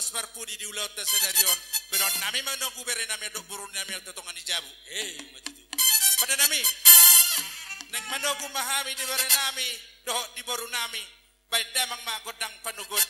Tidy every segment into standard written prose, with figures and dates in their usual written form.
los parpudi di ulau ta sedarion pero nami manogu bere nami dok burun nami totongan ijabu matutu pada nami neng manogu mahami di bere nami doh di boru nami baik damang magodang panugot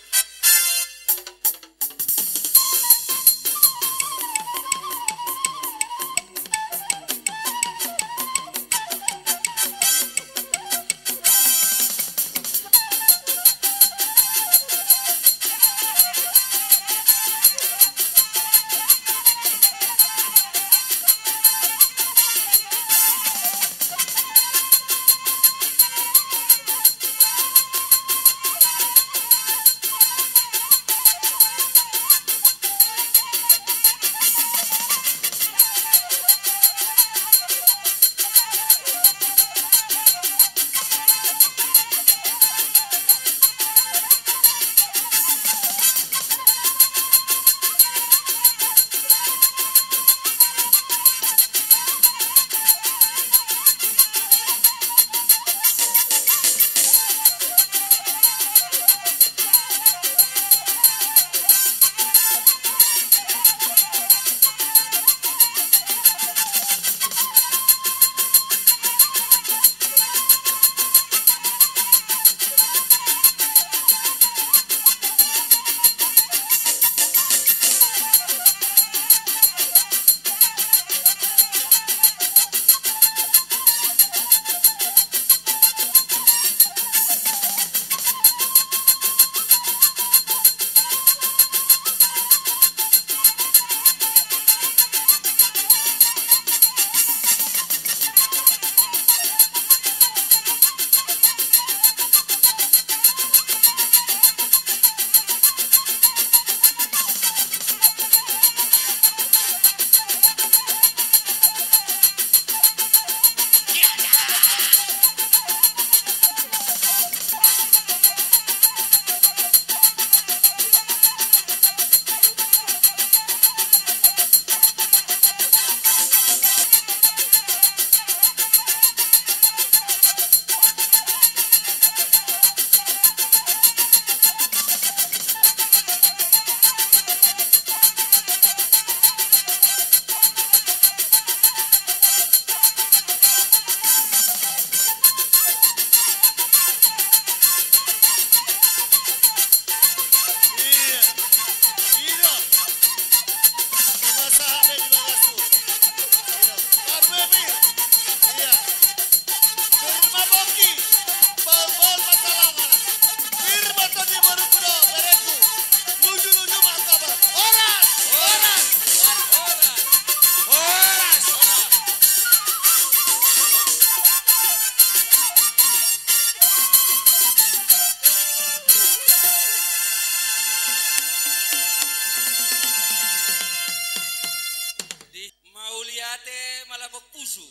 pusu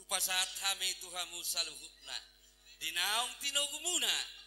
upasat hami tuhamu saluhutna dinaung tinogumuna